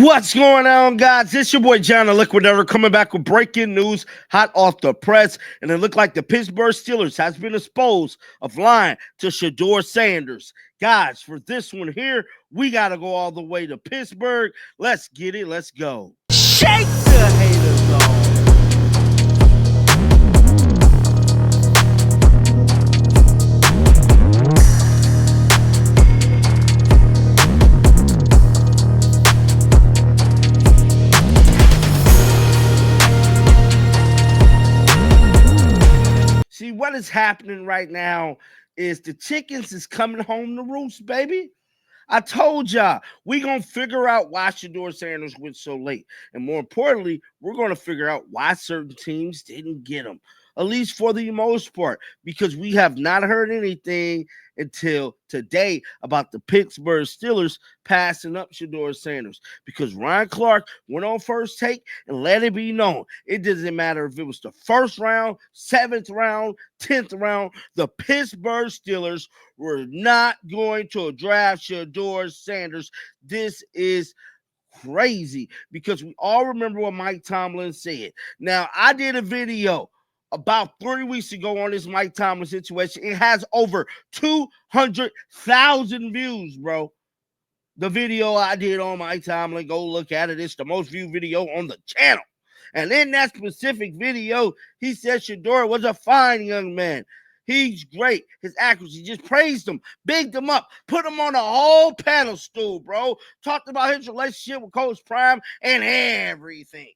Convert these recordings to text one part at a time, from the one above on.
What's going on, guys? It's your boy John the Liquidator coming back with breaking news hot off the press. And it looked like the Pittsburgh Steelers has been exposed of lying to Shedeur Sanders. Guys, for this one here, we got to go all the way to Pittsburgh. Let's get it. Let's go. Shake the haters off. See, what is happening right now is the chickens is coming home to roost, baby. I told y'all, we going to figure out why Shedeur Sanders went so late. And more importantly, we're going to figure out why certain teams didn't get him, at least for the most part, because we have not heard anything until today about the Pittsburgh Steelers passing up Shedeur Sanders, because Ryan Clark went on First Take and let it be known. It doesn't matter if it was the first round, 7th round, 10th round, the Pittsburgh Steelers were not going to draft Shedeur Sanders. This is crazy because we all remember what Mike Tomlin said. Now, I did a video about 3 weeks ago on this Mike Tomlin situation. It has over 200,000 views, bro. The video I did on Mike Tomlin, go look at it. It's the most viewed video on the channel. And in that specific video, he said Shedeur was a fine young man. He's great. His accuracy, just praised him, bigged him up, put him on a whole pedestal, bro. Talked about his relationship with Coach Prime and everything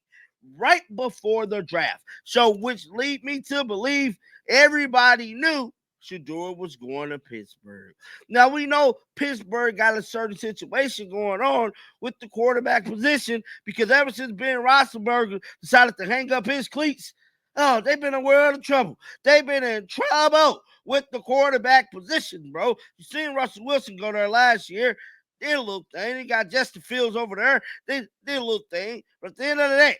right before the draft. So, which lead me to believe everybody knew Shedeur was going to Pittsburgh. Now, we know Pittsburgh got a certain situation going on with the quarterback position because ever since Ben Roethlisberger decided to hang up his cleats, they've been in a world of trouble. They've been in trouble with the quarterback position, bro. You seen Russell Wilson go there last year. Did a little thing. They got Justin Fields over there. They did a little thing. But at the end of the day,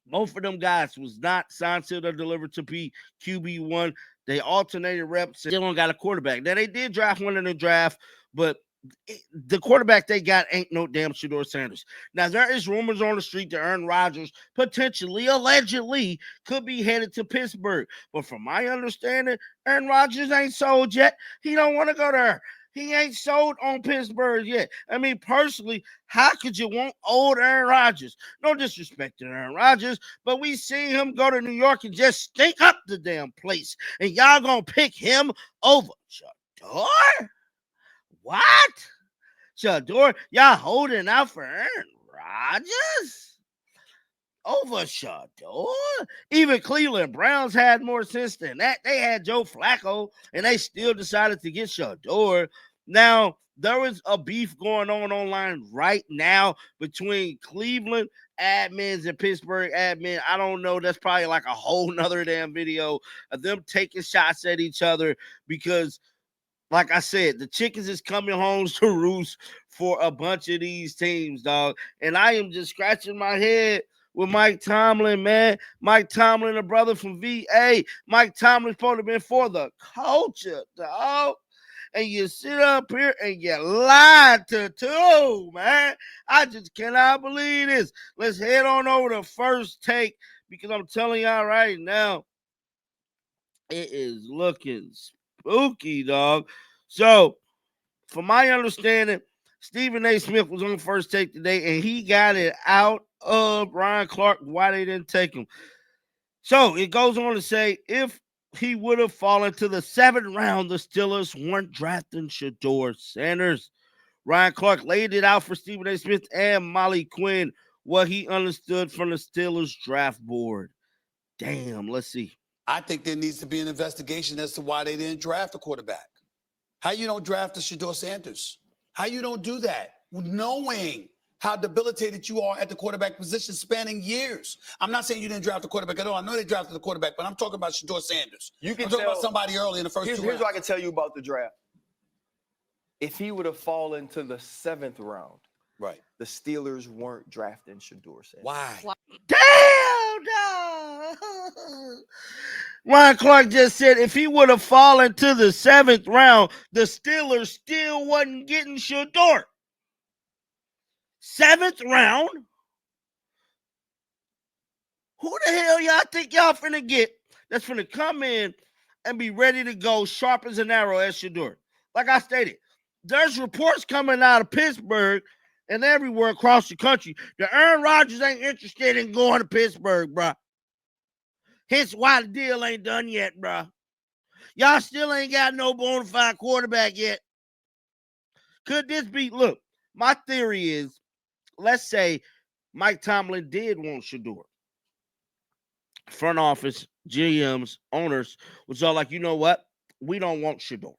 both of them guys was not signed, sealed, or delivered to be QB1. They alternated reps. They don't got a quarterback. Now, they did draft one in the draft, but the quarterback they got ain't no damn Shedeur Sanders. Now, there is rumors on the street that Aaron Rodgers potentially, allegedly, could be headed to Pittsburgh. But from my understanding, Aaron Rodgers ain't sold yet. He don't want to go there. He ain't sold on Pittsburgh yet. I mean, personally, how could you want old Aaron Rodgers? No disrespect to Aaron Rodgers, but we seen him go to New York and just stink up the damn place. And y'all gonna pick him over Shedeur? What? Shedeur? Y'all holding out for Aaron Rodgers? Over Shedeur? Even Cleveland Browns had more sense than that. They had Joe Flacco, and they still decided to get Shedeur. Now, there is a beef going on online right now between Cleveland admins and Pittsburgh admin. I don't know. That's probably like a whole nother damn video of them taking shots at each other because, like I said, the chickens is coming home to roost for a bunch of these teams, dog. And I am just scratching my head with Mike Tomlin, man. Mike Tomlin, a brother from VA. Mike Tomlin's supposed to have been for the culture, dog. And you sit up here and you lied to two, man. I just cannot believe this. Let's head on over to First Take because I'm telling y'all right now, it is looking spooky, dog. So, from my understanding, Stephen A. Smith was on First Take today, and he got it out of Ryan Clark why they didn't take him. So, it goes on to say, if he would have fallen to the 7th round, the Steelers weren't drafting Shedeur Sanders. Ryan Clark laid it out for Stephen A. Smith and Molly Quinn what he understood from the Steelers draft board. Damn, let's see. I think there needs to be an investigation as to why they didn't draft a quarterback. How you don't draft a Shedeur Sanders? How you don't do that? Knowing how debilitated you are at the quarterback position spanning years. I'm not saying you didn't draft a quarterback at all. I know they drafted a quarterback, but I'm talking about Shedeur Sanders. I'm talking about somebody early in the first 2 rounds. Here's what I can tell you about the draft. If he would have fallen to the 7th round, right, the Steelers weren't drafting Shedeur Sanders. Why? Damn, dog. Ryan Clark just said if he would have fallen to the 7th round, the Steelers still wasn't getting Shedeur. 7th round. Who the hell y'all think y'all finna get that's finna come in and be ready to go sharp as an arrow as Shedeur? Like I stated, there's reports coming out of Pittsburgh and everywhere across the country that Aaron Rodgers ain't interested in going to Pittsburgh, bruh. Hence why the deal ain't done yet, bruh. Y'all still ain't got no bona fide quarterback yet. Could this be, look, my theory is, let's say Mike Tomlin did want Shedeur. Front office, GMs, owners was all like, you know what? We don't want Shedeur.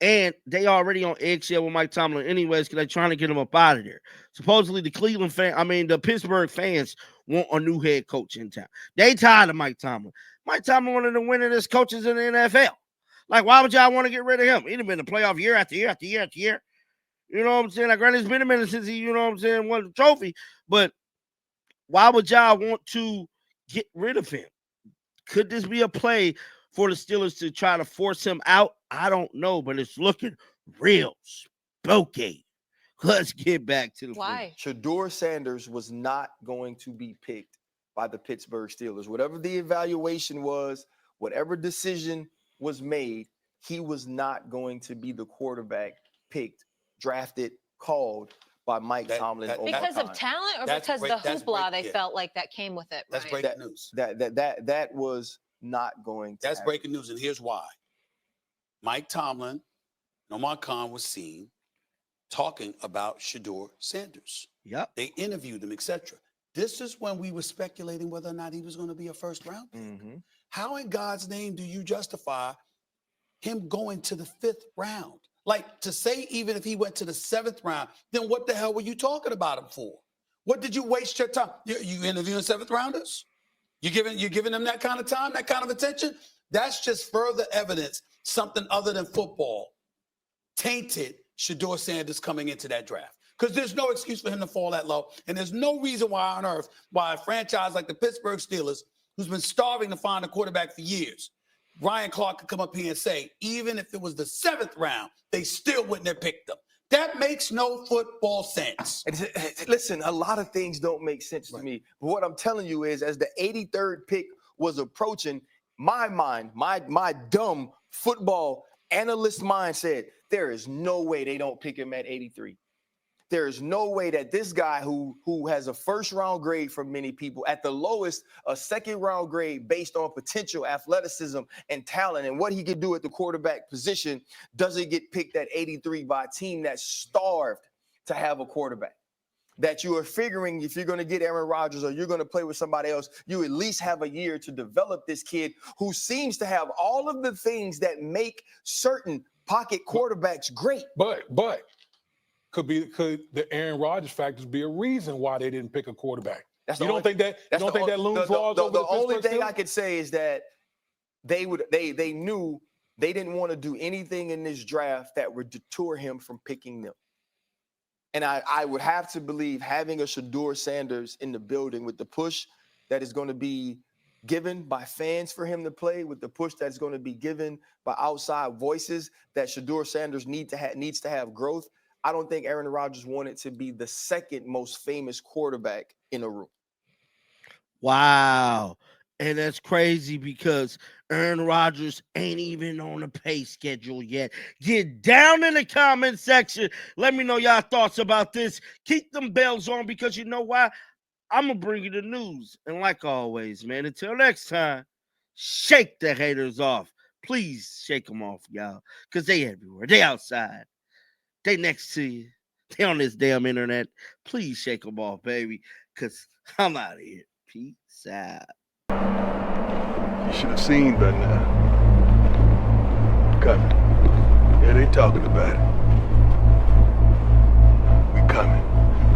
And they already on eggshell with Mike Tomlin anyways because they're trying to get him up out of there. Supposedly the Pittsburgh fans want a new head coach in town. They tired of Mike Tomlin. Mike Tomlin one of the winningest coaches in the NFL. Like, why would y'all want to get rid of him? He'd have been in the playoff year after year after year after year. You know what I'm saying? Like, granted, it's been a minute since he, you know what I'm saying, won the trophy. But why would y'all want to get rid of him? Could this be a play for the Steelers to try to force him out? I don't know, but it's looking real spooky. Let's get back to the Why? Shedeur Sanders was not going to be picked by the Pittsburgh Steelers. Whatever the evaluation was, whatever decision was made, he was not going to be the quarterback picked, drafted, called by Mike Tomlin. Because of talent, or because the hoopla they felt like that came with it? That's breaking news. That was not going to That's happen. breaking news, and here's why. Mike Tomlin, Omar Khan was seen talking about Shedeur Sanders. Yep. They interviewed him, etc. This is when we were speculating whether or not he was going to be a first round pick. Mm-hmm. How in God's name do you justify him going to the 5th round? Like, to say even if he went to the 7th round, then what the hell were you talking about him for? What did you waste your time? You interviewing 7th rounders? You giving them that kind of time, that kind of attention? That's just further evidence something other than football tainted Shedeur Sanders coming into that draft. Because there's no excuse for him to fall that low. And there's no reason why on earth why a franchise like the Pittsburgh Steelers, who's been starving to find a quarterback for years, Ryan Clark could come up here and say, even if it was the 7th round, they still wouldn't have picked him. That makes no football sense. Listen, a lot of things don't make sense to me. But what I'm telling you is, as the 83rd pick was approaching, my mind, my dumb football analyst mind said, there is no way they don't pick him at 83. There is no way that this guy who has a 1st-round grade from many people, at the lowest, a 2nd-round grade based on potential, athleticism, and talent, and what he could do at the quarterback position, doesn't get picked at 83 by a team that's starved to have a quarterback. That you are figuring if you're going to get Aaron Rodgers or you're going to play with somebody else, you at least have a year to develop this kid who seems to have all of the things that make certain pocket quarterbacks great. But could the Aaron Rodgers factors be a reason why they didn't pick a quarterback? You don't think that looms large over the only thing Steelers? I could say is that they knew they didn't want to do anything in this draft that would deter him from picking them. And I would have to believe having a Shedeur Sanders in the building with the push that is going to be given by fans for him to play, with the push that's going to be given by outside voices, that Shedeur Sanders needs to have growth. I don't think Aaron Rodgers wanted to be the 2nd most famous quarterback in a room. Wow. And that's crazy because Aaron Rodgers ain't even on the pay schedule yet. Get down in the comment section. Let me know y'all thoughts about this. Keep them bells on because you know why? I'm going to bring you the news. And like always, man, until next time, shake the haters off. Please shake them off, y'all, because they everywhere. They outside. They next to you. They on this damn internet. Please shake them off, baby, because I'm out of here. Peace out. You should have seen by now. Coming. Yeah, they talking about it. We coming.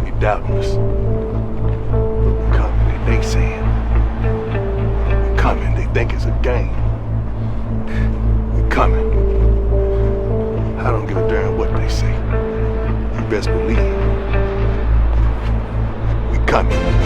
They doubting us. We coming. They saying. We coming. They think it's a game. We coming. I don't give a damn what they say. You best believe. We coming.